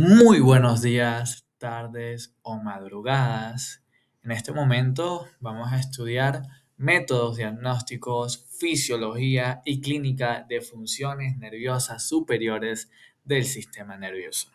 Muy buenos días, tardes o madrugadas. En este momento vamos a estudiar métodos diagnósticos, fisiología y clínica de funciones nerviosas superiores del sistema nervioso.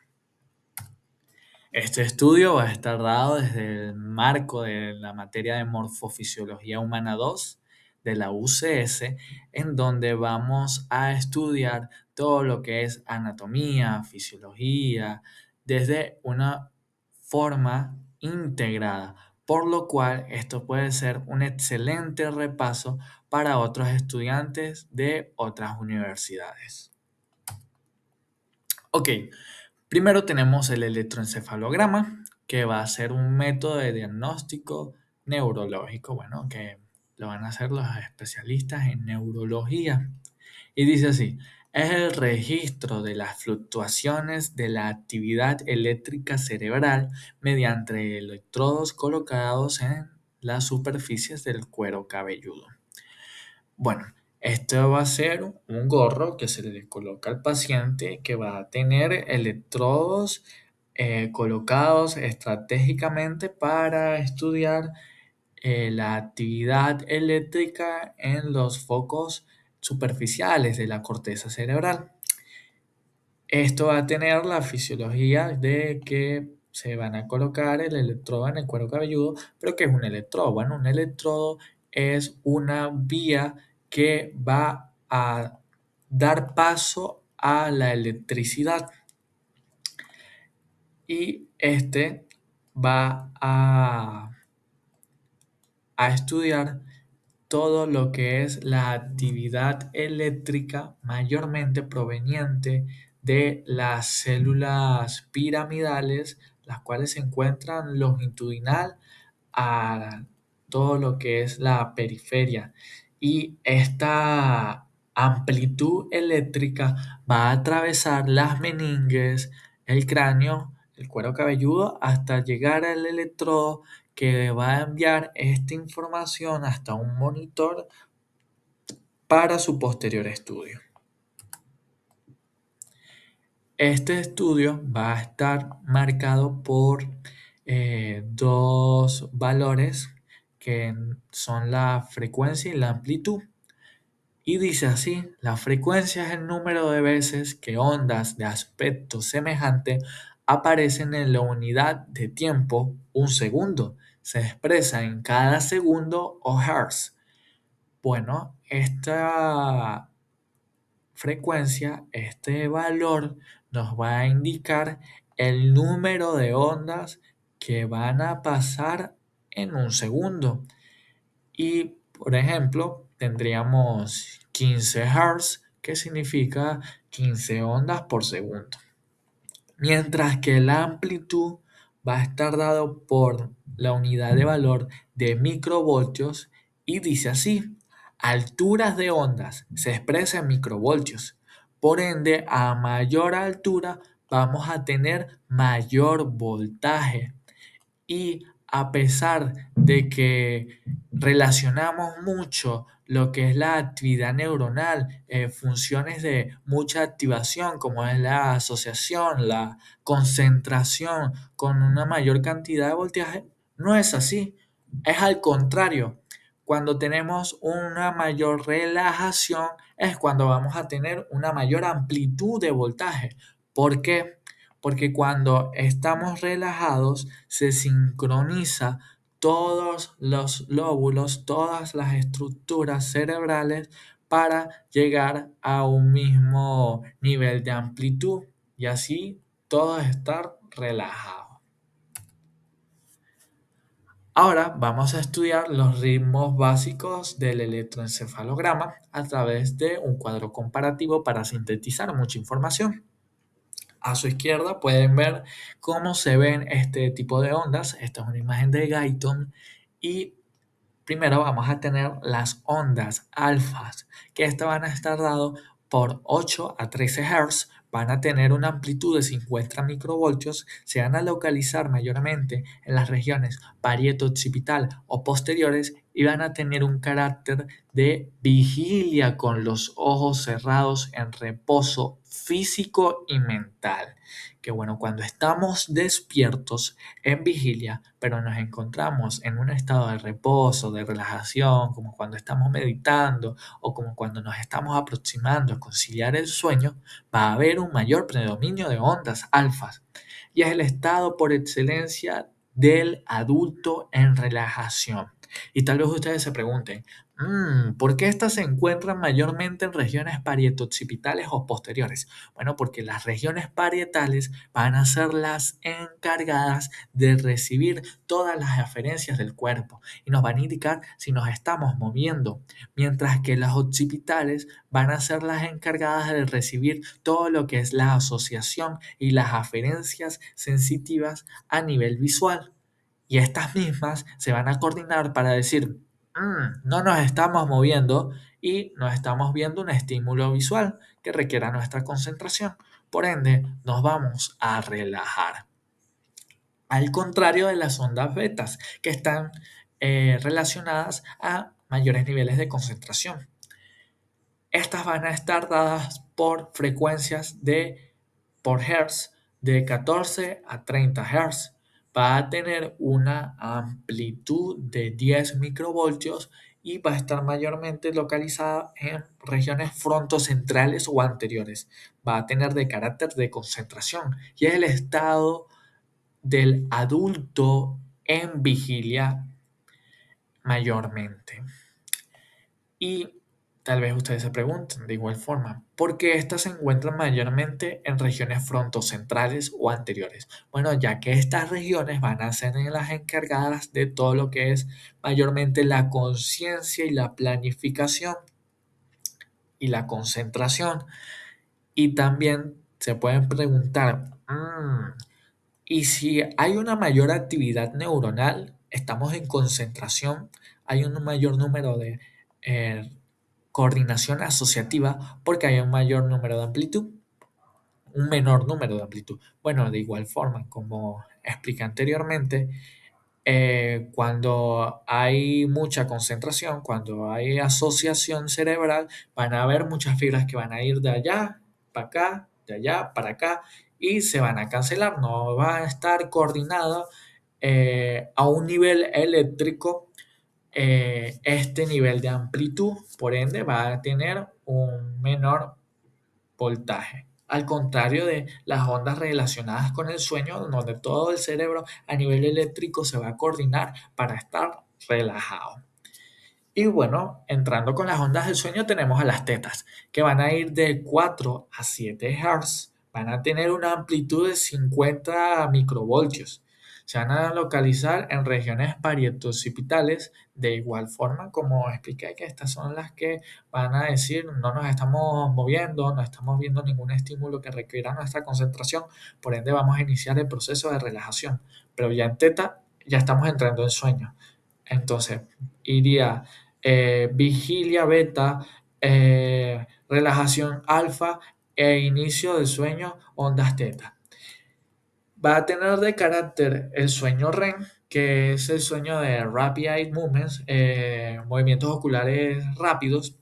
Este estudio va a estar dado desde el marco de la materia de Morfofisiología Humana 2 de la UCS, en donde vamos a estudiar todo lo que es anatomía, fisiología, desde una forma integrada, por lo cual esto puede ser un excelente repaso para otros estudiantes de otras universidades. Ok, primero tenemos el electroencefalograma, que va a ser un método de diagnóstico neurológico, bueno, que lo van a hacer los especialistas en neurología. Y dice así, es el registro de las fluctuaciones de la actividad eléctrica cerebral mediante electrodos colocados en las superficies del cuero cabelludo. Bueno, esto va a ser un gorro que se le coloca al paciente que va a tener electrodos colocados estratégicamente para estudiar la actividad eléctrica en los focos superficiales de la corteza cerebral. Esto va a tener la fisiología de que se van a colocar el electrodo en el cuero cabelludo, pero ¿qué es un electrodo? Bueno, un electrodo es una vía que va a dar paso a la electricidad y este va a estudiar todo lo que es la actividad eléctrica mayormente proveniente de las células piramidales, las cuales se encuentran longitudinal a todo lo que es la periferia. Y esta amplitud eléctrica va a atravesar las meninges, el cráneo, el cuero cabelludo, hasta llegar al electrodo que va a enviar esta información hasta un monitor para su posterior estudio. Este estudio va a estar marcado por dos valores que son la frecuencia y la amplitud. Y dice así, la frecuencia es el número de veces que ondas de aspecto semejante aparecen en la unidad de tiempo, un segundo. Se expresa en cada segundo o hertz. Bueno, esta frecuencia, este valor nos va a indicar el número de ondas que van a pasar en un segundo. Y, por ejemplo, tendríamos 15 Hz, que significa 15 ondas por segundo. Mientras que la amplitud va a estar dado por la unidad de valor de microvoltios y dice así, alturas de ondas se expresa en microvoltios. Por ende, a mayor altura vamos a tener mayor voltaje. Y a pesar de que relacionamos mucho lo que es la actividad neuronal, funciones de mucha activación como es la asociación, la concentración con una mayor cantidad de voltaje, no es así. Es al contrario. Cuando tenemos una mayor relajación es cuando vamos a tener una mayor amplitud de voltaje. ¿Por qué? Porque cuando estamos relajados se sincroniza todos los lóbulos, todas las estructuras cerebrales para llegar a un mismo nivel de amplitud y así todo estar relajado. Ahora vamos a estudiar los ritmos básicos del electroencefalograma a través de un cuadro comparativo para sintetizar mucha información. A su izquierda pueden ver cómo se ven este tipo de ondas. Esta es una imagen de Guyton y primero vamos a tener las ondas alfas, que estas van a estar dadas por 8 a 13 Hz, van a tener una amplitud de 50 microvoltios, se van a localizar mayormente en las regiones parieto-occipital o posteriores y van a tener un carácter de vigilia con los ojos cerrados en reposo físico y mental. Que bueno, cuando estamos despiertos en vigilia, pero nos encontramos en un estado de reposo, de relajación, como cuando estamos meditando o como cuando nos estamos aproximando a conciliar el sueño, va a haber un mayor predominio de ondas alfas y es el estado por excelencia del adulto en relajación. Y tal vez ustedes se pregunten, ¿por qué estas se encuentran mayormente en regiones parieto-occipitales o posteriores? Bueno, porque las regiones parietales van a ser las encargadas de recibir todas las aferencias del cuerpo y nos van a indicar si nos estamos moviendo, mientras que las occipitales van a ser las encargadas de recibir todo lo que es la asociación y las aferencias sensitivas a nivel visual. Y estas mismas se van a coordinar para decir, no nos estamos moviendo y no estamos viendo un estímulo visual que requiera nuestra concentración. Por ende, nos vamos a relajar. Al contrario de las ondas betas, que están relacionadas a mayores niveles de concentración. Estas van a estar dadas por frecuencias por hertz de 14 a 30 hertz. Va a tener una amplitud de 10 microvoltios y va a estar mayormente localizada en regiones frontocentrales o anteriores. Va a tener de carácter de concentración y es el estado del adulto en vigilia mayormente. Y tal vez ustedes se pregunten de igual forma, ¿por qué estas se encuentran mayormente en regiones frontocentrales o anteriores? Bueno, ya que estas regiones van a ser las encargadas de todo lo que es mayormente la conciencia y la planificación y la concentración. Y también se pueden preguntar, ¿y si hay una mayor actividad neuronal, estamos en concentración, hay un mayor número de eh, coordinación asociativa porque hay un mayor número de amplitud, un menor número de amplitud? Bueno, de igual forma, como expliqué anteriormente, cuando hay mucha concentración, cuando hay asociación cerebral, van a haber muchas fibras que van a ir de allá para acá, de allá para acá, y se van a cancelar, no va a estar coordinada a un nivel eléctrico este nivel de amplitud, por ende va a tener un menor voltaje. Al contrario de las ondas relacionadas con el sueño, donde todo el cerebro a nivel eléctrico se va a coordinar para estar relajado. Y bueno, entrando con las ondas del sueño tenemos a las tetas, que van a ir de 4 a 7 Hz, van a tener una amplitud de 50 microvoltios. Se van a localizar en regiones parieto-occipitales, de igual forma como expliqué que estas son las que van a decir no nos estamos moviendo, no estamos viendo ningún estímulo que requiera nuestra concentración, por ende vamos a iniciar el proceso de relajación. Pero ya en teta ya estamos entrando en sueño. Entonces, iría vigilia beta, relajación alfa e inicio del sueño ondas teta. Va a tener de carácter el sueño REM, que es el sueño de Rapid Eye Movements, movimientos oculares rápidos,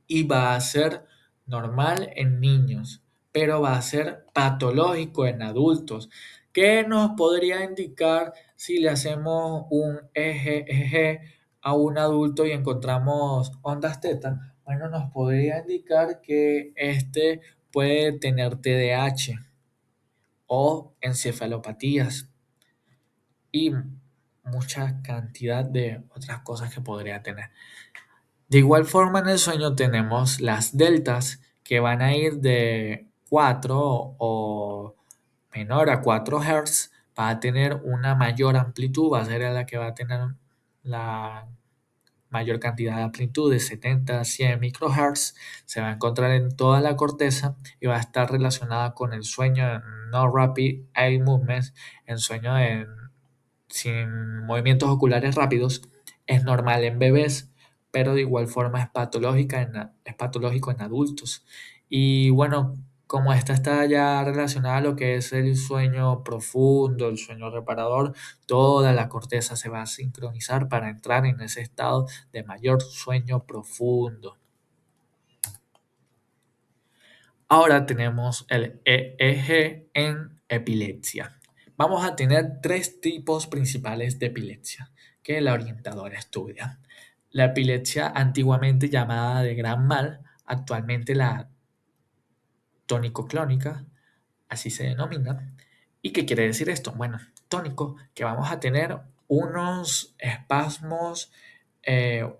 y va a ser normal en niños, pero va a ser patológico en adultos. ¿Qué nos podría indicar si le hacemos un EGG a un adulto y encontramos ondas teta? Bueno, nos podría indicar que este puede tener TDAH o encefalopatías y mucha cantidad de otras cosas que podría tener. De igual forma, en el sueño tenemos las deltas que van a ir de 4 o menor a 4 Hz, va a tener una mayor amplitud, va a ser la que va a tener la mayor cantidad de amplitud de 70 a 100 microhertz, se va a encontrar en toda la corteza y va a estar relacionada con el sueño en no rapid eye movements, en sueño sin movimientos oculares rápidos. Es normal en bebés, pero de igual forma es patológico en adultos. Y bueno, como esta está ya relacionada a lo que es el sueño profundo, el sueño reparador, toda la corteza se va a sincronizar para entrar en ese estado de mayor sueño profundo. Ahora tenemos el EEG en epilepsia. Vamos a tener tres tipos principales de epilepsia que la orientadora estudia. La epilepsia antiguamente llamada de gran mal, actualmente la tónico-clónica, así se denomina. ¿Y qué quiere decir esto? Bueno, tónico, que vamos a tener unos espasmos,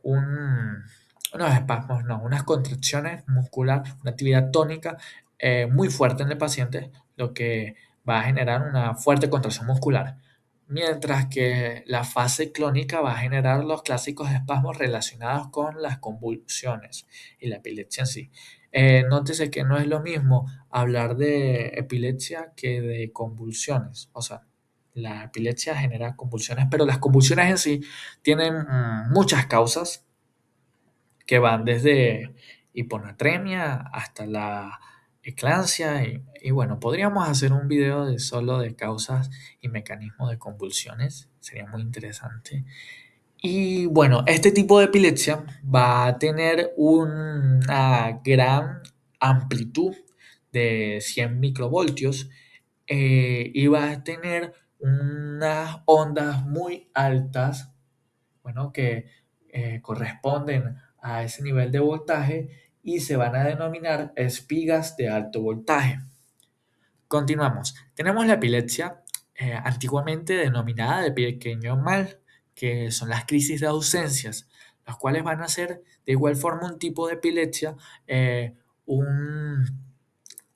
unos espasmos, no, unas contracciones musculares, una actividad tónica muy fuerte en el paciente, lo que va a generar una fuerte contracción muscular. Mientras que la fase clónica va a generar los clásicos espasmos relacionados con las convulsiones y la epilepsia en sí. Nótese que no es lo mismo hablar de epilepsia que de convulsiones. O sea, la epilepsia genera convulsiones, pero las convulsiones en sí tienen muchas causas que van desde hiponatremia hasta la eclampsia y bueno, podríamos hacer un video de solo de causas y mecanismos de convulsiones, sería muy interesante. Y bueno, este tipo de epilepsia va a tener una gran amplitud de 100 microvoltios y va a tener unas ondas muy altas, bueno, que corresponden a ese nivel de voltaje y se van a denominar espigas de alto voltaje. Continuamos. Tenemos la epilepsia, antiguamente denominada de pequeño mal, que son las crisis de ausencias, las cuales van a ser de igual forma un tipo de epilepsia, un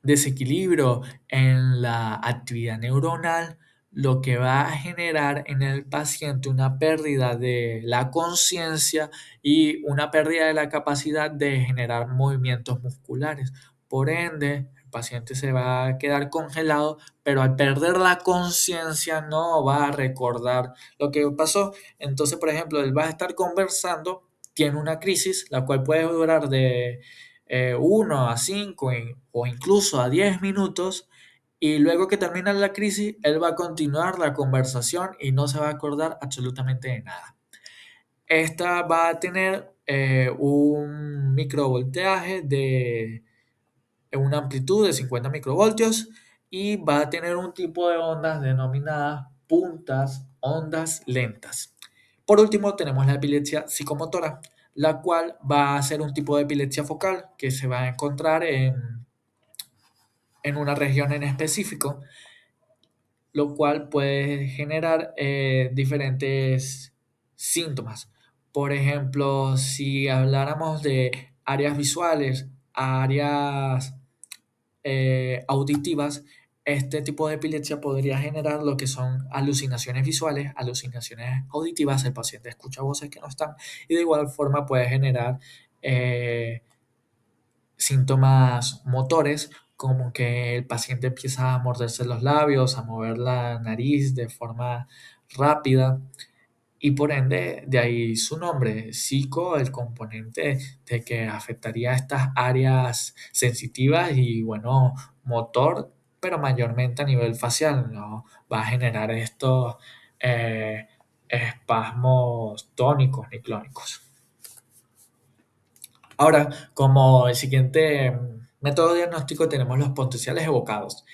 desequilibrio en la actividad neuronal, lo que va a generar en el paciente una pérdida de la conciencia y una pérdida de la capacidad de generar movimientos musculares. Por ende, el paciente se va a quedar congelado, pero al perder la conciencia no va a recordar lo que pasó. Entonces, por ejemplo, él va a estar conversando, tiene una crisis, la cual puede durar de 1 a 5 o incluso a 10 minutos, y luego que termina la crisis, él va a continuar la conversación y no se va a acordar absolutamente de nada. Esta va a tener un microvoltaje de una amplitud de 50 microvoltios y va a tener un tipo de ondas denominadas puntas, ondas lentas. Por último, tenemos la epilepsia psicomotora, la cual va a ser un tipo de epilepsia focal que se va a encontrar en una región en específico, lo cual puede generar diferentes síntomas. Por ejemplo, si habláramos de áreas visuales, áreas auditivas, este tipo de epilepsia podría generar lo que son alucinaciones visuales, alucinaciones auditivas, el paciente escucha voces que no están, y de igual forma puede generar eh, síntomas motores, como que el paciente empieza a morderse los labios, a mover la nariz de forma rápida, y por ende, de ahí su nombre, psico, el componente de que afectaría estas áreas sensitivas y bueno, motor, pero mayormente a nivel facial, ¿no? Va a generar estos eh, espasmos tónicos ni clónicos. Ahora, como el siguiente método diagnóstico tenemos los potenciales evocados.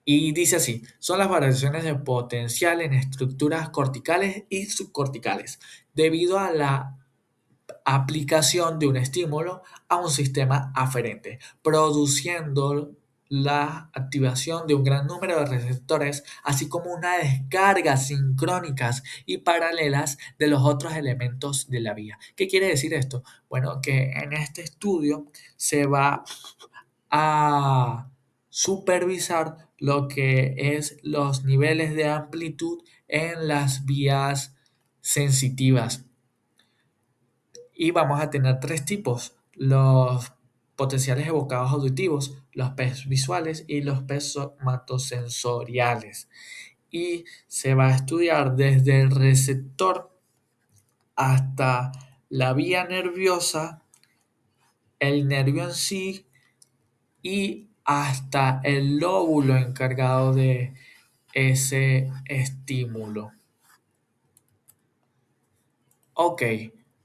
Y dice así, son las variaciones de potencial en estructuras corticales y subcorticales, debido a la aplicación de un estímulo a un sistema aferente, produciendo la activación de un gran número de receptores, así como una descarga sincrónicas y paralelas de los otros elementos de la vía. ¿Qué quiere decir esto? Bueno, que en este estudio se va a supervisar lo que es los niveles de amplitud en las vías sensitivas. Y vamos a tener tres tipos: los potenciales evocados auditivos, los PES visuales y los PES somatosensoriales. Y se va a estudiar desde el receptor hasta la vía nerviosa, el nervio en sí y hasta el lóbulo encargado de ese estímulo. Ok,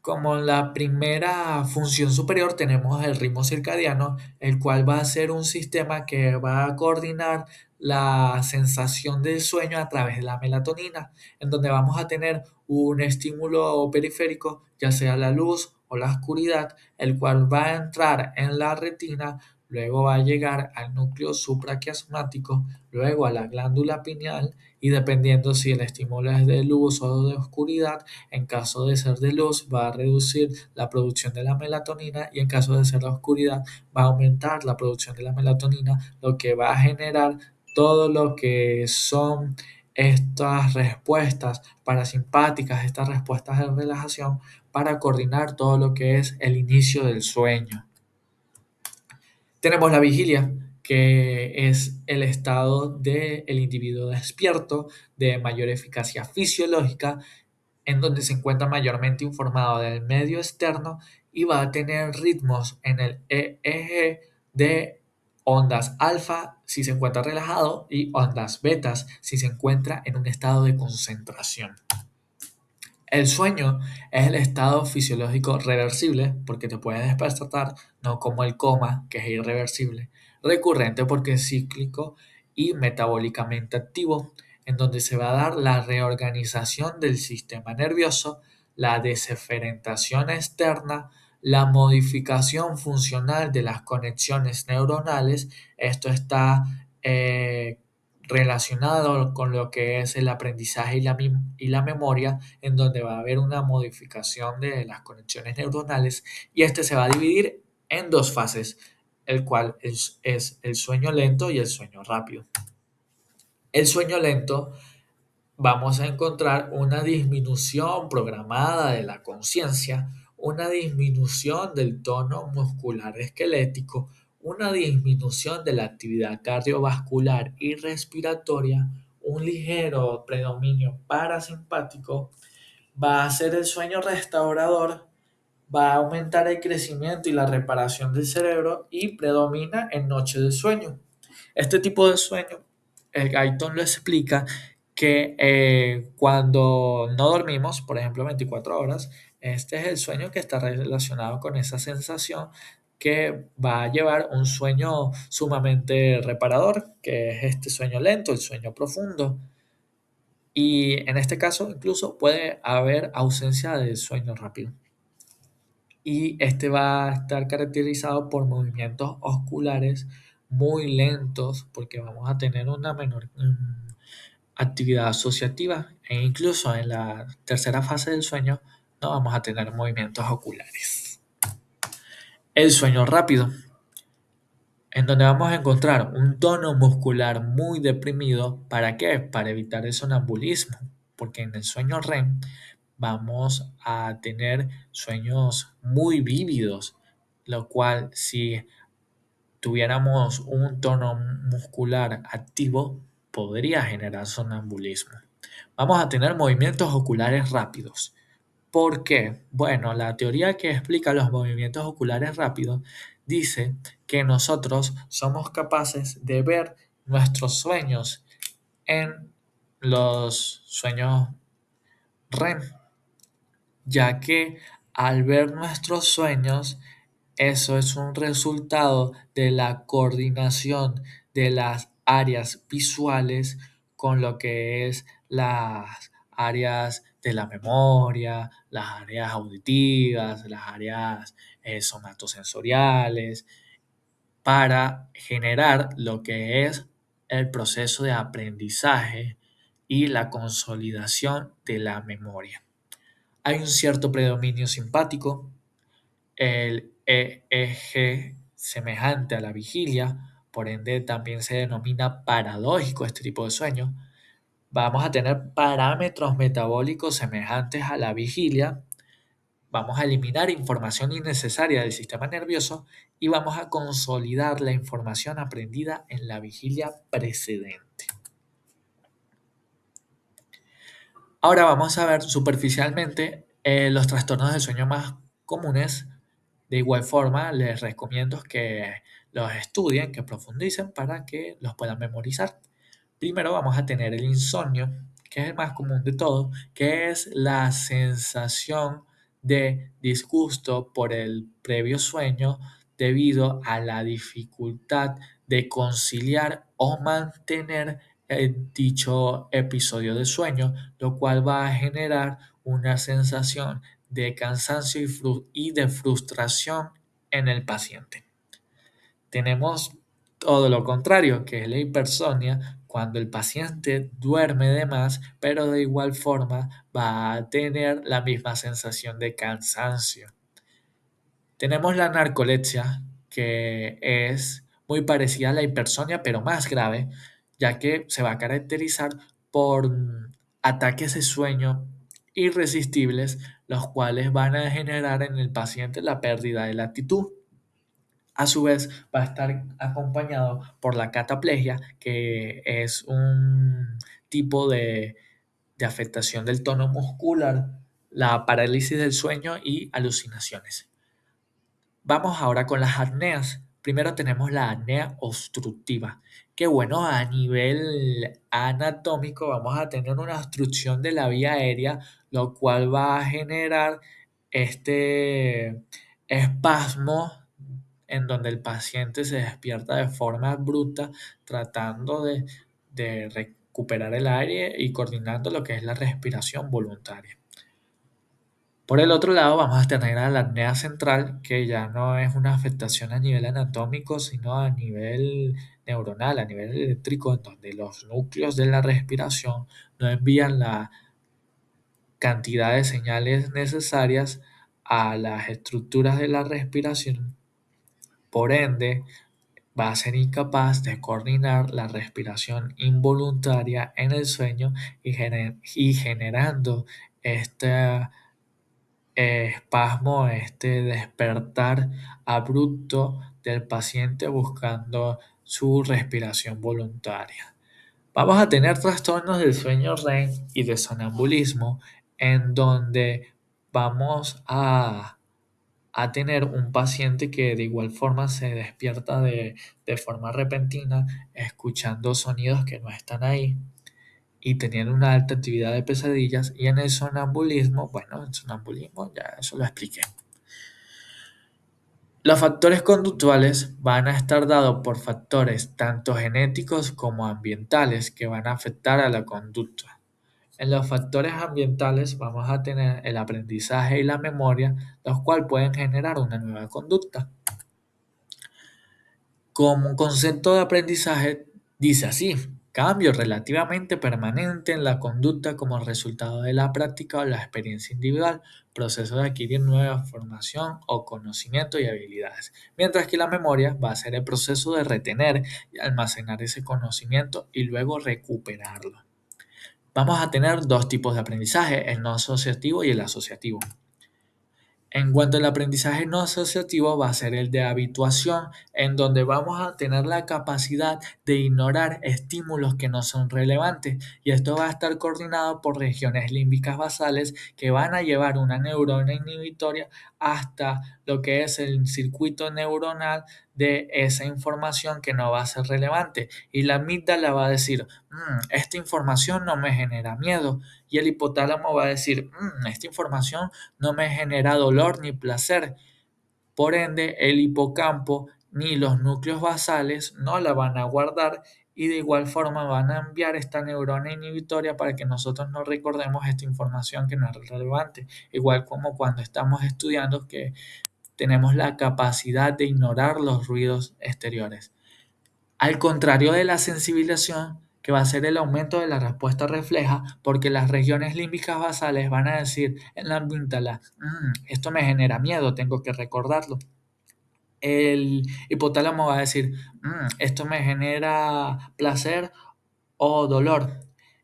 Como la primera función superior tenemos el ritmo circadiano, el cual va a ser un sistema que va a coordinar la sensación del sueño a través de la melatonina, en donde vamos a tener un estímulo periférico, ya sea la luz o la oscuridad, el cual va a entrar en la retina, luego va a llegar al núcleo supraquiasmático, luego a la glándula pineal y dependiendo si el estímulo es de luz o de oscuridad, en caso de ser de luz, va a reducir la producción de la melatonina y en caso de ser la oscuridad, va a aumentar la producción de la melatonina, lo que va a generar todo lo que son estas respuestas parasimpáticas, estas respuestas de relajación para coordinar todo lo que es el inicio del sueño. Tenemos la vigilia, que es el estado del individuo despierto de mayor eficacia fisiológica en donde se encuentra mayormente informado del medio externo y va a tener ritmos en el EEG de ondas alfa si se encuentra relajado y ondas betas si se encuentra en un estado de concentración. El sueño es el estado fisiológico reversible porque te puedes despertar, no como el coma, que es irreversible, recurrente porque es cíclico y metabólicamente activo, en donde se va a dar la reorganización del sistema nervioso, la desfermentación externa, la modificación funcional de las conexiones neuronales. Esto está relacionado con lo que es el aprendizaje y la memoria, en donde va a haber una modificación de las conexiones neuronales y este se va a dividir en dos fases, el cual es el sueño lento y el sueño rápido. El sueño lento vamos a encontrar una disminución programada de la conciencia, una disminución del tono muscular esquelético, una disminución de la actividad cardiovascular y respiratoria, un ligero predominio parasimpático, va a ser el sueño restaurador, va a aumentar el crecimiento y la reparación del cerebro y predomina en noche de sueño. Este tipo de sueño, el Guyton lo explica que cuando no dormimos, por ejemplo 24 horas, este es el sueño que está relacionado con esa sensación que va a llevar un sueño sumamente reparador, que es este sueño lento, el sueño profundo. Y en este caso incluso puede haber ausencia de sueño rápido. Y este va a estar caracterizado por movimientos osculares muy lentos porque vamos a tener una menor actividad asociativa e incluso en la tercera fase del sueño no vamos a tener movimientos oculares. El sueño rápido, en donde vamos a encontrar un tono muscular muy deprimido. ¿Para qué? Para evitar el sonambulismo, porque en el sueño REM vamos a tener sueños muy vívidos, lo cual si tuviéramos un tono muscular activo podría generar sonambulismo. Vamos a tener movimientos oculares rápidos. ¿Por qué? Bueno, la teoría que explica los movimientos oculares rápidos dice que nosotros somos capaces de ver nuestros sueños en los sueños REM, ya que al ver nuestros sueños, eso es un resultado de la coordinación de las áreas visuales con lo que es las áreas de la memoria, las áreas auditivas, las áreas somatosensoriales, para generar lo que es el proceso de aprendizaje y la consolidación de la memoria. Hay un cierto predominio simpático, el EEG semejante a la vigilia, por ende también se denomina paradójico este tipo de sueño. Vamos a tener parámetros metabólicos semejantes a la vigilia, vamos a eliminar información innecesaria del sistema nervioso y vamos a consolidar la información aprendida en la vigilia precedente. Ahora vamos a ver superficialmente los trastornos del sueño más comunes. De igual forma, les recomiendo que los estudien, que profundicen para que los puedan memorizar. Primero vamos a tener el insomnio, que es el más común de todos, que es la sensación de disgusto por el previo sueño debido a la dificultad de conciliar o mantener dicho episodio de sueño, lo cual va a generar una sensación de cansancio y de frustración en el paciente. Tenemos todo lo contrario, que es la hipersomnia, cuando el paciente duerme de más, pero de igual forma va a tener la misma sensación de cansancio. Tenemos la narcolepsia, que es muy parecida a la hipersomnia, pero más grave, ya que se va a caracterizar por ataques de sueño irresistibles, los cuales van a generar en el paciente la pérdida de la actitud. A su vez, va a estar acompañado por la cataplegia, que es un tipo de afectación del tono muscular, la parálisis del sueño y alucinaciones. Vamos ahora con las apneas. Primero tenemos la apnea obstructiva, que bueno, a nivel anatómico vamos a tener una obstrucción de la vía aérea, lo cual va a generar este espasmo en donde el paciente se despierta de forma abrupta tratando de recuperar el aire y coordinando lo que es la respiración voluntaria. Por el otro lado, vamos a tener a la apnea central, que ya no es una afectación a nivel anatómico, sino a nivel neuronal, a nivel eléctrico, en donde los núcleos de la respiración no envían la cantidad de señales necesarias a las estructuras de la respiración. Por ende, va a ser incapaz de coordinar la respiración involuntaria en el sueño y generando este espasmo, este despertar abrupto del paciente buscando su respiración voluntaria. Vamos a tener trastornos del sueño REM y de sonambulismo en donde vamos a tener un paciente que de igual forma se despierta de forma repentina escuchando sonidos que no están ahí y teniendo una alta actividad de pesadillas. Y en el sonambulismo, bueno, el sonambulismo ya eso lo expliqué. Los factores conductuales van a estar dados por factores tanto genéticos como ambientales que van a afectar a la conducta. En los factores ambientales vamos a tener el aprendizaje y la memoria, los cuales pueden generar una nueva conducta. Como concepto de aprendizaje, dice así: cambio relativamente permanente en la conducta como resultado de la práctica o la experiencia individual, proceso de adquirir nueva formación o conocimiento y habilidades. Mientras que la memoria va a ser el proceso de retener y almacenar ese conocimiento y luego recuperarlo. Vamos a tener dos tipos de aprendizaje, el no asociativo y el asociativo. En cuanto al aprendizaje no asociativo, va a ser el de habituación, en donde vamos a tener la capacidad de ignorar estímulos que no son relevantes, y esto va a estar coordinado por regiones límbicas basales que van a llevar una neurona inhibitoria hasta lo que es el circuito neuronal de esa información que no va a ser relevante. Y la amígdala va a decir: esta información no me genera miedo", y el hipotálamo va a decir: esta información no me genera dolor ni placer. Por ende, el hipocampo ni los núcleos basales no la van a guardar y de igual forma van a enviar esta neurona inhibitoria para que nosotros no recordemos esta información que no es relevante. Igual como cuando estamos estudiando, que tenemos la capacidad de ignorar los ruidos exteriores. Al contrario de la sensibilización, que va a ser el aumento de la respuesta refleja, porque las regiones límbicas basales van a decir en la amígdala: esto me genera miedo, tengo que recordarlo". El hipotálamo va a decir: esto me genera placer o dolor.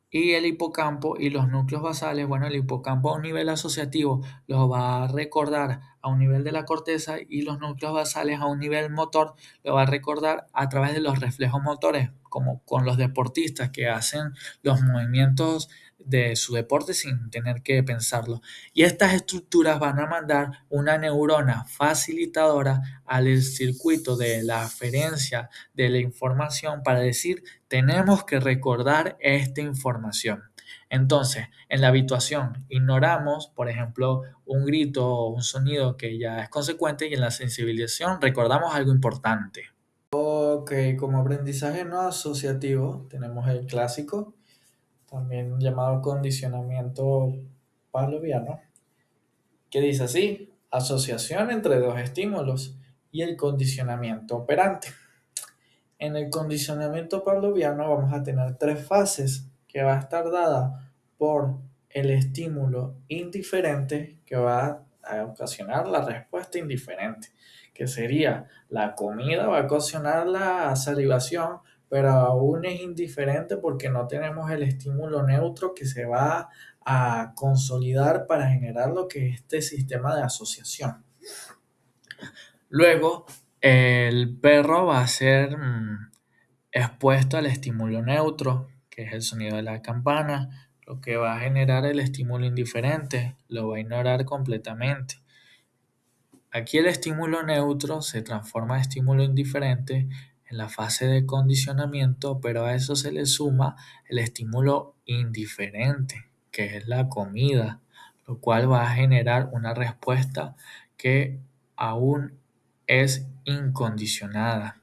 Y el hipocampo y los núcleos basales, bueno, el hipocampo a un nivel asociativo lo va a recordar a un nivel de la corteza, y los núcleos basales a un nivel motor lo va a recordar a través de los reflejos motores, como con los deportistas que hacen los movimientos de su deporte sin tener que pensarlo. Y estas estructuras van a mandar una neurona facilitadora al circuito de la aferencia de la información para decir: tenemos que recordar esta información. Entonces, en la habituación ignoramos, por ejemplo, un grito o un sonido que ya es consecuente y en la sensibilización recordamos algo importante. Ok, como aprendizaje no asociativo tenemos el clásico, también llamado condicionamiento pavloviano, que dice así, asociación entre dos estímulos y el condicionamiento operante. En el condicionamiento pavloviano vamos a tener tres fases que va a estar dada por el estímulo indiferente que va a ocasionar la respuesta indiferente, que sería la comida va a ocasionar la salivación, pero aún es indiferente porque no tenemos el estímulo neutro que se va a consolidar para generar lo que es este sistema de asociación. Luego, el perro va a ser expuesto al estímulo neutro, que es el sonido de la campana, lo que va a generar el estímulo indiferente, lo va a ignorar completamente. Aquí el estímulo neutro se transforma en estímulo indiferente en la fase de condicionamiento, pero a eso se le suma el estímulo indiferente, que es la comida, lo cual va a generar una respuesta que aún es incondicionada.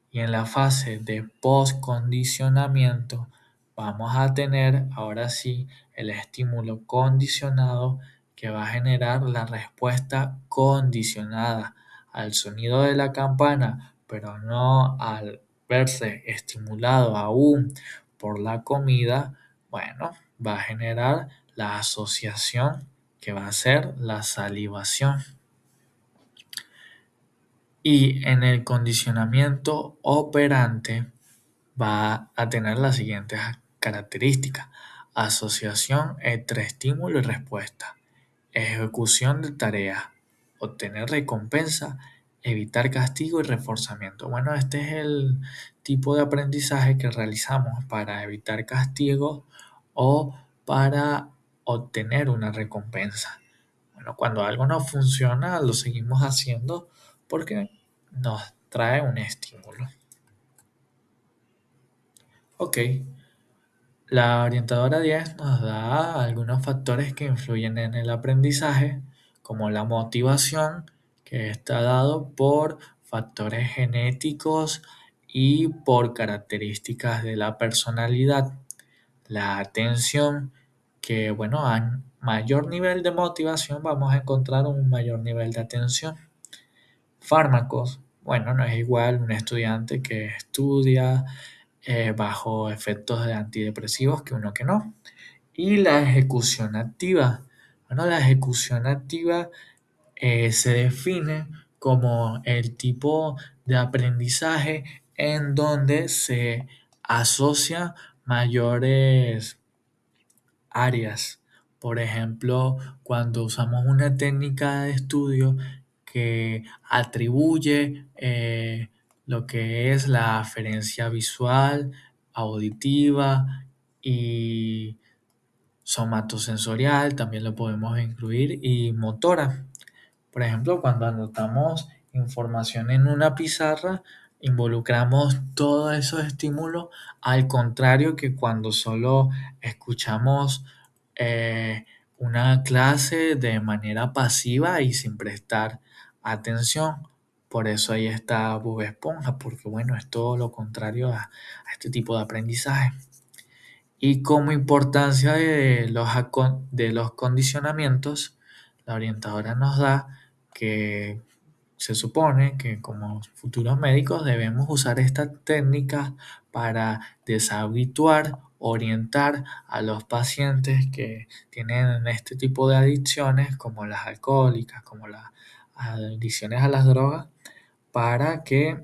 Y en la fase de postcondicionamiento vamos a tener ahora sí el estímulo condicionado que va a generar la respuesta condicionada al sonido de la campana, pero no al verse estimulado aún por la comida. Bueno, va a generar la asociación que va a ser la salivación. Y en el condicionamiento operante va a tener las siguientes características: asociación entre estímulo y respuesta, ejecución de tareas, obtener recompensa, evitar castigo y reforzamiento. Bueno, este es el tipo de aprendizaje que realizamos para evitar castigo o para obtener una recompensa. Bueno, cuando algo no funciona, lo seguimos haciendo porque nos trae un estímulo. Ok, la orientadora 10 nos da algunos factores que influyen en el aprendizaje, como la motivación, que está dado por factores genéticos y por características de la personalidad. La atención, que bueno, a mayor nivel de motivación vamos a encontrar un mayor nivel de atención. Fármacos, bueno, no es igual un estudiante que estudia bajo efectos de antidepresivos que uno que no. Y la ejecución activa. Bueno, la ejecución activa se define como el tipo de aprendizaje en donde se asocia mayores áreas. Por ejemplo, cuando usamos una técnica de estudio que atribuye lo que es la aferencia visual, auditiva y somatosensorial, también lo podemos incluir, y motora. Por ejemplo, cuando anotamos información en una pizarra, involucramos todos esos estímulos, al contrario que cuando solo escuchamos eh, una clase de manera pasiva y sin prestar atención. Por eso ahí está Bob Esponja, porque bueno, es todo lo contrario a este tipo de aprendizaje. Y como importancia de los condicionamientos, la orientadora nos da que se supone que como futuros médicos debemos usar estas técnicas para deshabituar, orientar a los pacientes que tienen este tipo de adicciones, como las alcohólicas, como las adicciones a las drogas, para que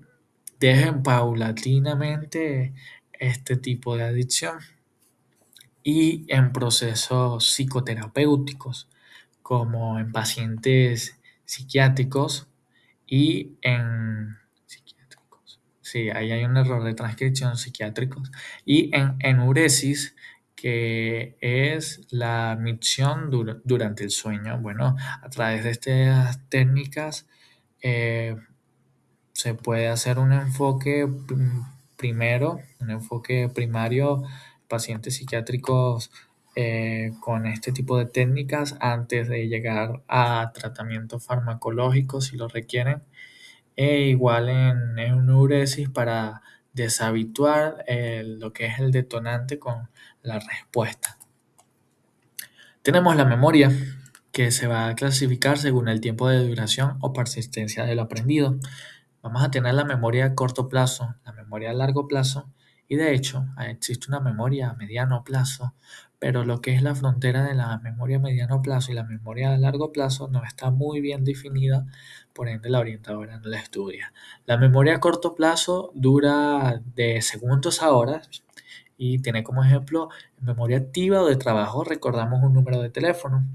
dejen paulatinamente este tipo de adicción y en procesos psicoterapéuticos, como en pacientes psiquiátricos y en psiquiátricos. Sí, ahí hay un error de transcripción, psiquiátricos. Y en enuresis, que es la micción durante el sueño. Bueno, a través de estas técnicas eh, se puede hacer un enfoque primero, un enfoque primario pacientes psiquiátricos con este tipo de técnicas antes de llegar a tratamientos farmacológicos si lo requieren, e igual en enuresis para deshabituar lo que es el detonante con la respuesta. Tenemos la memoria, que se va a clasificar según el tiempo de duración o persistencia de lo aprendido. Vamos a tener la memoria a corto plazo, la memoria a largo plazo y de hecho existe una memoria a mediano plazo, pero lo que es la frontera de la memoria a mediano plazo y la memoria a largo plazo no está muy bien definida, por ende la orientadora no la estudia. La memoria a corto plazo dura de segundos a horas y tiene como ejemplo en memoria activa o de trabajo recordamos un número de teléfono.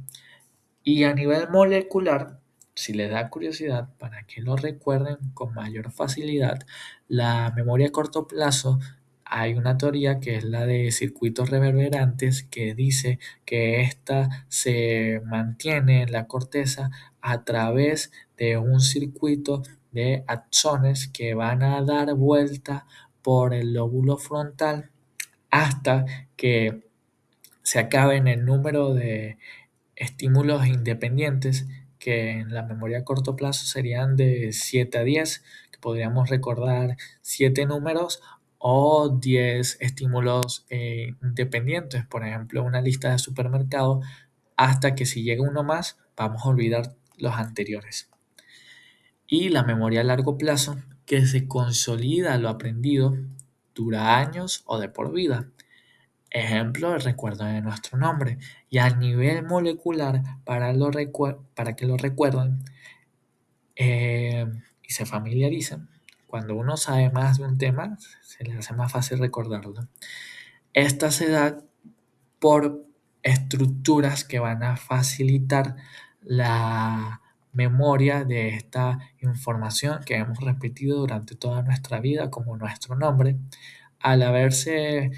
Y a nivel molecular, si les da curiosidad, para que lo recuerden con mayor facilidad, la memoria a corto plazo, hay una teoría que es la de circuitos reverberantes que dice que ésta se mantiene en la corteza a través de un circuito de axones que van a dar vuelta por el lóbulo frontal hasta que se acabe en el número de estímulos independientes que en la memoria a corto plazo serían de 7 a 10, que podríamos recordar 7 números o 10 estímulos independientes, por ejemplo, una lista de supermercado, hasta que si llega uno más, vamos a olvidar los anteriores. Y la memoria a largo plazo, que se consolida lo aprendido, dura años o de por vida. Ejemplo, el recuerdo de nuestro nombre. Y a nivel molecular, para que lo recuerden y se familiaricen, cuando uno sabe más de un tema, se le hace más fácil recordarlo. Esta se da por estructuras que van a facilitar la memoria de esta información que hemos repetido durante toda nuestra vida, como nuestro nombre, al haberse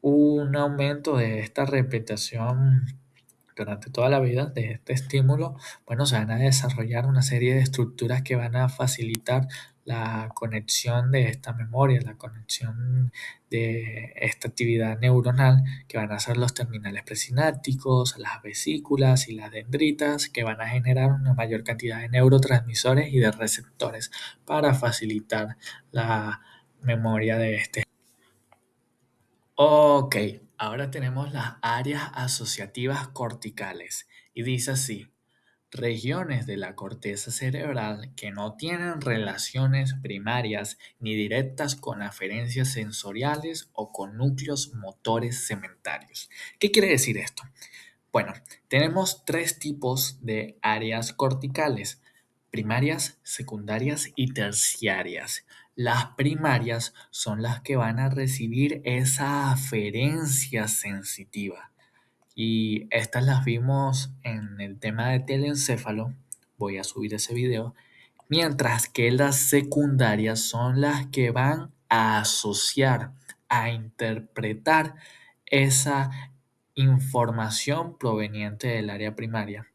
un aumento de esta repetición durante toda la vida de este estímulo, bueno, se van a desarrollar una serie de estructuras que van a facilitar la conexión de esta memoria, la conexión de esta actividad neuronal, que van a ser los terminales presinápticos, las vesículas y las dendritas, que van a generar una mayor cantidad de neurotransmisores y de receptores para facilitar la memoria de este. Ok, ahora tenemos las áreas asociativas corticales y dice así, regiones de la corteza cerebral que no tienen relaciones primarias ni directas con aferencias sensoriales o con núcleos motores cementarios. ¿Qué quiere decir esto? Bueno, tenemos tres tipos de áreas corticales: primarias, secundarias y terciarias. Las primarias son las que van a recibir esa aferencia sensitiva. Y estas las vimos en el tema de telencéfalo. Voy a subir ese video. Mientras que las secundarias son las que van a asociar, a interpretar esa información proveniente del área primaria.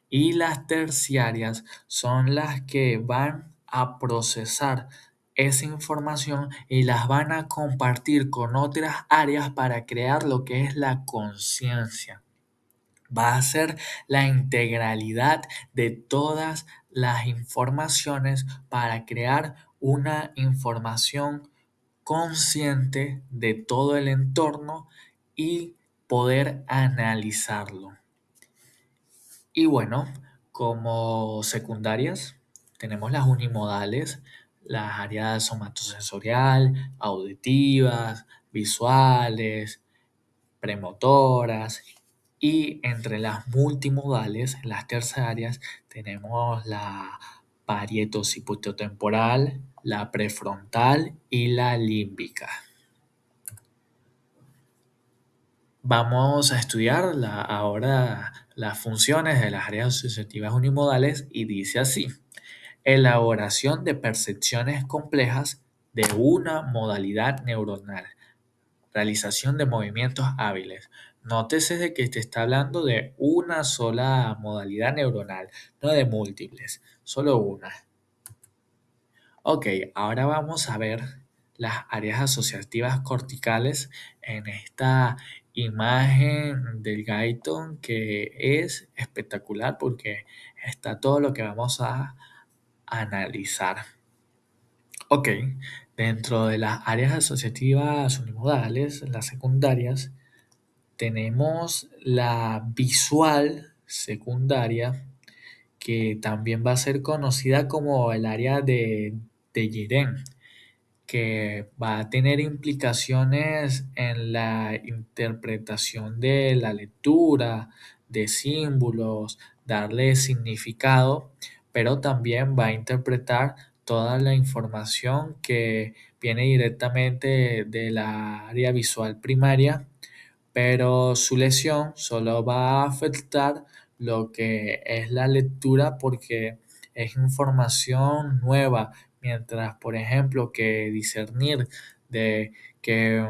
Y las terciarias son las que van a procesar esa información y las van a compartir con otras áreas para crear lo que es la conciencia. Va a ser la integralidad de todas las informaciones para crear una información consciente de todo el entorno y poder analizarlo. Y bueno, como secundarias tenemos las unimodales, las áreas somatosensorial, auditivas, visuales, premotoras, y entre las multimodales, las terciarias, tenemos la parietocipitotemporal, la prefrontal y la límbica. Vamos a estudiar ahora las funciones de las áreas asociativas unimodales y dice así: elaboración de percepciones complejas de una modalidad neuronal, realización de movimientos hábiles. Nótese de que te está hablando de una sola modalidad neuronal, no de múltiples, solo una. Ok, ahora vamos a ver las áreas asociativas corticales en esta imagen del Guyton que es espectacular porque está todo lo que vamos a analizar. Ok, dentro de las áreas asociativas unimodales, las secundarias, tenemos la visual secundaria, que también va a ser conocida como el área de Girén, que va a tener implicaciones en la interpretación de la lectura, de símbolos, darle significado, pero también va a interpretar toda la información que viene directamente de la área visual primaria, pero su lesión solo va a afectar lo que es la lectura porque es información nueva, mientras, por ejemplo, que discernir de que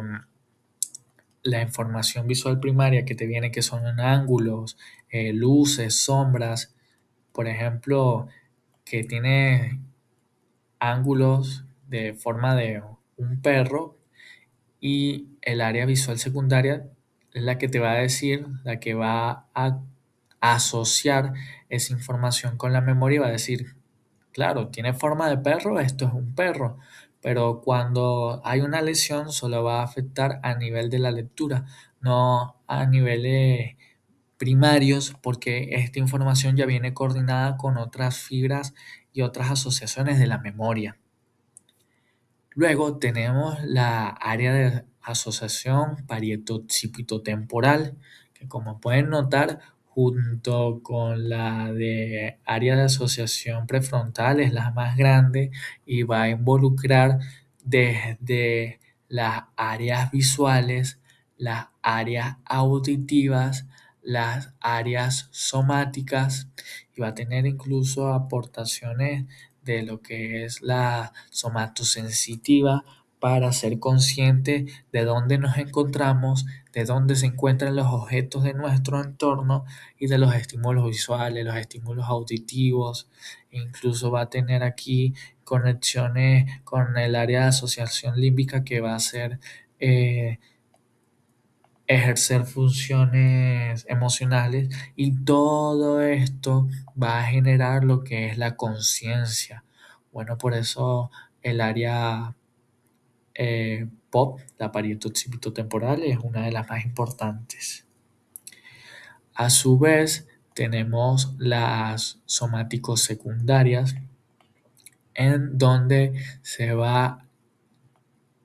la información visual primaria que te viene, que son ángulos, luces, sombras, por ejemplo, que tiene ángulos de forma de un perro, y el área visual secundaria es la que te va a decir, la que va a asociar esa información con la memoria y va a decir, claro, tiene forma de perro, esto es un perro, pero cuando hay una lesión solo va a afectar a nivel de la lectura, no a niveles primarios, porque esta información ya viene coordinada con otras fibras y otras asociaciones de la memoria. Luego tenemos la área de asociación parieto-occipitotemporal, que como pueden notar, junto con la de área de asociación prefrontal es la más grande y va a involucrar desde las áreas visuales, las áreas auditivas, las áreas somáticas y va a tener incluso aportaciones de lo que es la somatosensitiva para ser consciente de dónde nos encontramos, de dónde se encuentran los objetos de nuestro entorno y de los estímulos visuales, los estímulos auditivos. Incluso va a tener aquí conexiones con el área de asociación límbica que va a ser ejercer funciones emocionales, y todo esto va a generar lo que es la conciencia. Bueno, por eso el área POP, la temporal, es una de las más importantes. A su vez, tenemos las somáticos secundarias, en donde se va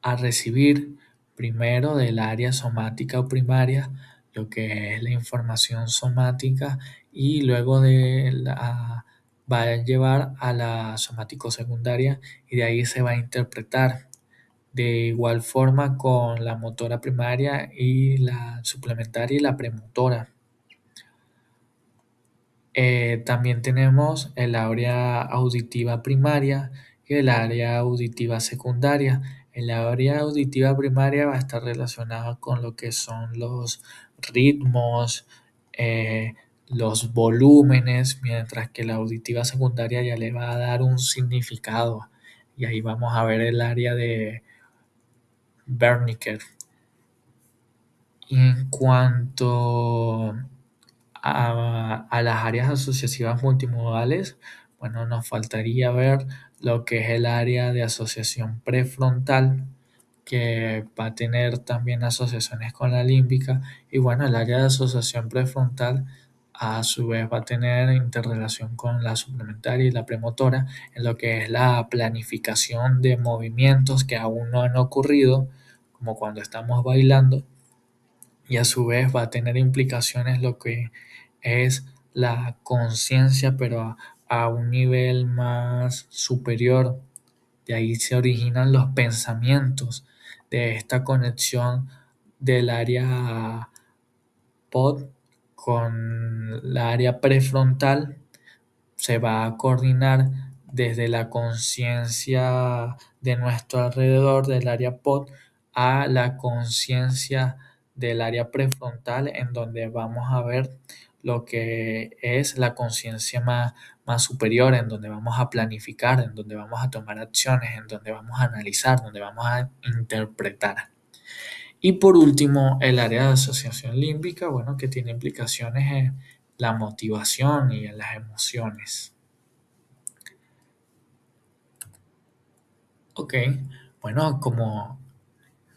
a recibir primero del área somática o primaria lo que es la información somática, y luego va a llevar a la somático secundaria y de ahí se va a interpretar. De igual forma con la motora primaria y la suplementaria y la premotora. También tenemos el área auditiva primaria y el área auditiva secundaria. El área auditiva primaria va a estar relacionada con lo que son los ritmos, eh, los volúmenes, mientras que la auditiva secundaria ya le va a dar un significado. Y ahí vamos a ver el área de Wernicke. Y en cuanto a las áreas asociativas multimodales, bueno, nos faltaría ver lo que es el área de asociación prefrontal, que va a tener también asociaciones con la límbica, y bueno, el área de asociación prefrontal a su vez va a tener interrelación con la suplementaria y la premotora en lo que es la planificación de movimientos que aún no han ocurrido, como cuando estamos bailando, y a su vez va a tener implicaciones lo que es la conciencia, pero a un nivel más superior. De ahí se originan los pensamientos de esta conexión del área pod con la área prefrontal. Se va a coordinar desde la conciencia de nuestro alrededor del área pod a la conciencia del área prefrontal, en donde vamos a ver lo que es la conciencia más superior, en donde vamos a planificar, en donde vamos a tomar acciones, en donde vamos a analizar, donde vamos a interpretar. Y por último, el área de asociación límbica, bueno, que tiene implicaciones en la motivación y en las emociones. Ok, bueno, como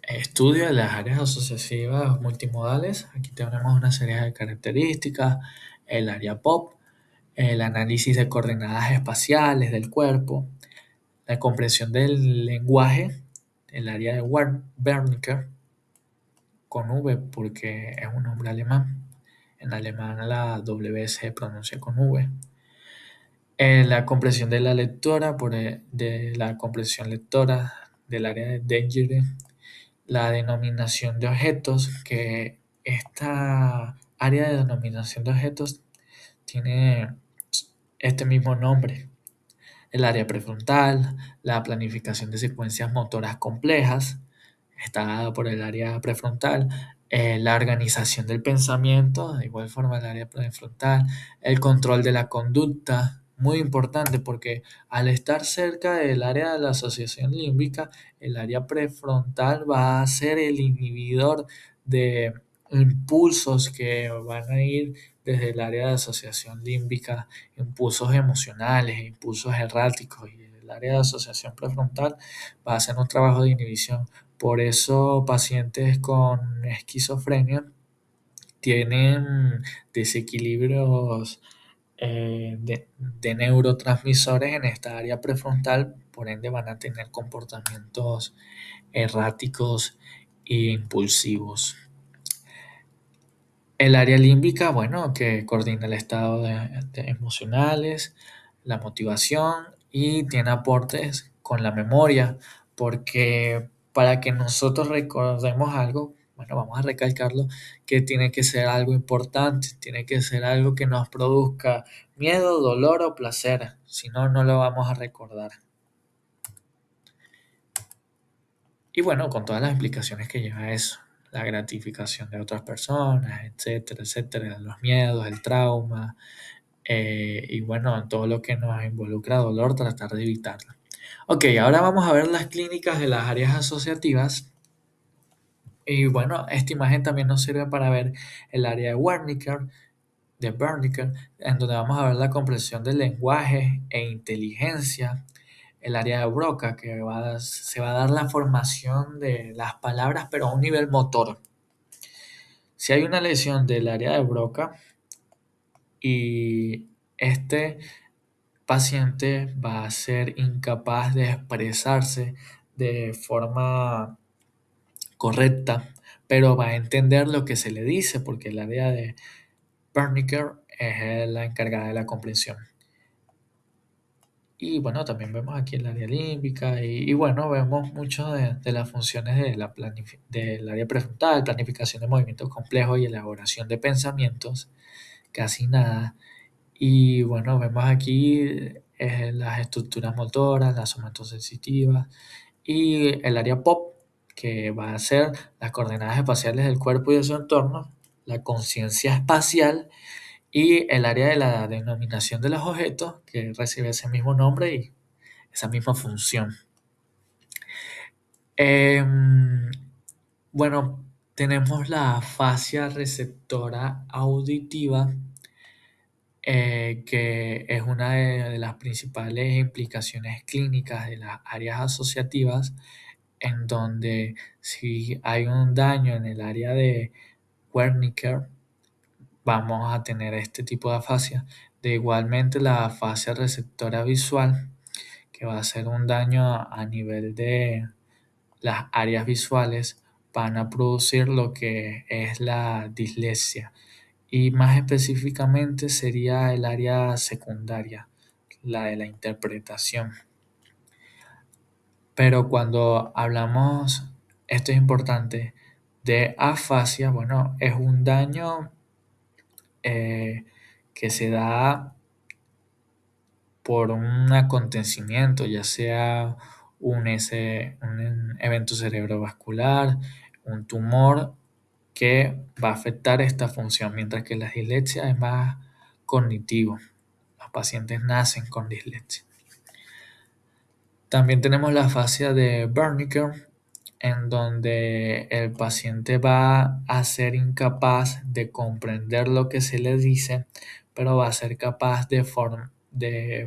estudio de las áreas asociativas multimodales, aquí tenemos una serie de características, el área POP, el análisis de coordenadas espaciales del cuerpo, la comprensión del lenguaje, el área de Wernicke, con V porque es un nombre alemán. En alemán la W se pronuncia con V. La comprensión de la lectora, de la comprensión lectora del área de Dengeri, la denominación de objetos, que esta área de denominación de objetos tiene este mismo nombre. El área prefrontal, la planificación de secuencias motoras complejas, está dada por el área prefrontal, la organización del pensamiento, de igual forma el área prefrontal, el control de la conducta, muy importante porque al estar cerca del área de la asociación límbica, el área prefrontal va a ser el inhibidor de impulsos que van a ir desde el área de asociación límbica, impulsos emocionales, impulsos erráticos, y el área de asociación prefrontal va a hacer un trabajo de inhibición. Por eso pacientes con esquizofrenia tienen desequilibrios de neurotransmisores en esta área prefrontal, por ende van a tener comportamientos erráticos e impulsivos. El área límbica, bueno, que coordina el estado de emocionales, la motivación y tiene aportes con la memoria, porque para que nosotros recordemos algo, bueno, vamos a recalcarlo, que tiene que ser algo importante, tiene que ser algo que nos produzca miedo, dolor o placer, si no, no lo vamos a recordar. Y bueno, con todas las explicaciones que lleva eso, la gratificación de otras personas, etcétera, etcétera, los miedos, el trauma, y bueno, todo lo que nos involucra dolor, tratar de evitarlo. Ok, ahora vamos a ver las clínicas de las áreas asociativas. Y bueno, esta imagen también nos sirve para ver el área de Wernicke, en donde vamos a ver la comprensión del lenguaje e inteligencia, el área de Broca, que se va a dar la formación de las palabras, pero a un nivel motor. Si hay una lesión del área de Broca y este paciente va a ser incapaz de expresarse de forma correcta, pero va a entender lo que se le dice, porque el área de Wernicke es la encargada de la comprensión. Y bueno, también vemos aquí el área límbica y bueno, vemos mucho de las funciones del área prefrontal, planificación de movimientos complejos y elaboración de pensamientos, casi nada. Y bueno, vemos aquí las estructuras motoras, las somatosensitivas y el área POP, que va a ser las coordenadas espaciales del cuerpo y de su entorno, la conciencia espacial y el área de la denominación de los objetos, que recibe ese mismo nombre y esa misma función. Em, bueno, tenemos la fascia receptora auditiva, que es una de las principales implicaciones clínicas de las áreas asociativas, en donde si hay un daño en el área de Wernicke, vamos a tener este tipo de afasia. De igualmente la afasia receptora visual, que va a ser un daño a nivel de las áreas visuales, van a producir lo que es la dislexia. Y más específicamente sería el área secundaria, la de la interpretación. Pero cuando hablamos, esto es importante, de afasia, bueno, es un daño eh, que se da por un acontecimiento, ya sea un evento cerebrovascular, un tumor que va a afectar esta función, mientras que la dislexia es más cognitivo. Los pacientes nacen con dislexia. También tenemos la fascia de Wernicke, en donde el paciente va a ser incapaz de comprender lo que se le dice, pero va a ser capaz de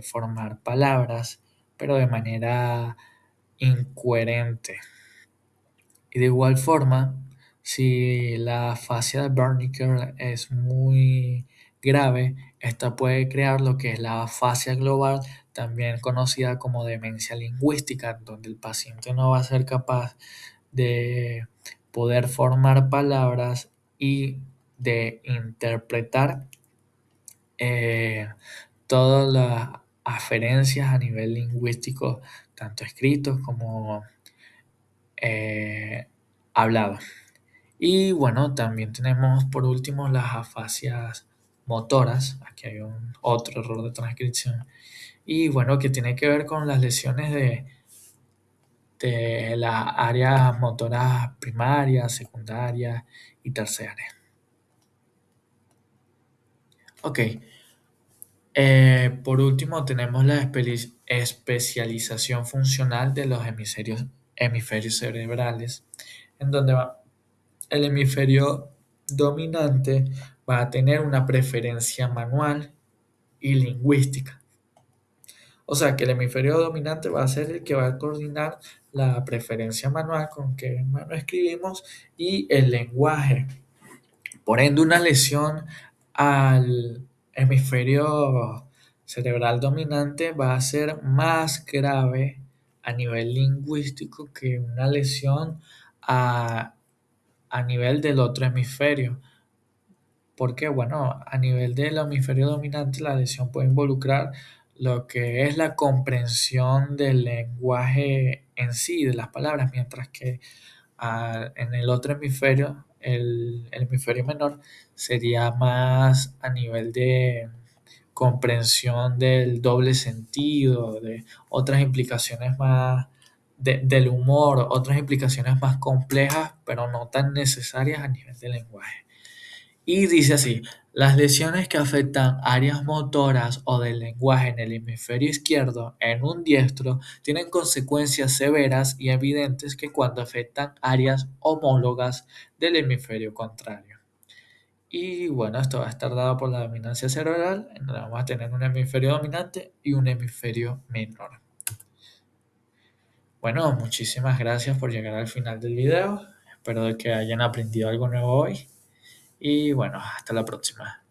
formar palabras, pero de manera incoherente. Y de igual forma, si la fascia de Wernicke es muy grave, esta puede crear lo que es la fascia global, también conocida como demencia lingüística, donde el paciente no va a ser capaz de poder formar palabras y de interpretar eh, todas las aferencias a nivel lingüístico, tanto escritos como eh, hablados. Y bueno, también tenemos por último las afasias motoras. Aquí hay otro error de transcripción. Y bueno, que tiene que ver con las lesiones de las áreas motoras primarias, secundarias y terciarias. Ok, por último tenemos la especialización funcional de los hemisferios cerebrales, en donde el hemisferio dominante va a tener una preferencia manual y lingüística. O sea que el hemisferio dominante va a ser el que va a coordinar la preferencia manual con que mano escribimos y el lenguaje. Por ende, una lesión al hemisferio cerebral dominante va a ser más grave a nivel lingüístico que una lesión a, a nivel del otro hemisferio. Porque, bueno, a nivel del hemisferio dominante, la lesión puede involucrar lo que es la comprensión del lenguaje en sí, de las palabras, mientras que en el otro hemisferio, el hemisferio menor, sería más a nivel de comprensión del doble sentido, de otras implicaciones más del humor, otras implicaciones más complejas, pero no tan necesarias a nivel del lenguaje. Y dice así, las lesiones que afectan áreas motoras o del lenguaje en el hemisferio izquierdo en un diestro tienen consecuencias severas y evidentes que cuando afectan áreas homólogas del hemisferio contrario. Y bueno, esto va a estar dado por la dominancia cerebral, en donde vamos a tener un hemisferio dominante y un hemisferio menor. Bueno, muchísimas gracias por llegar al final del video. Espero que hayan aprendido algo nuevo hoy. Y bueno, hasta la próxima.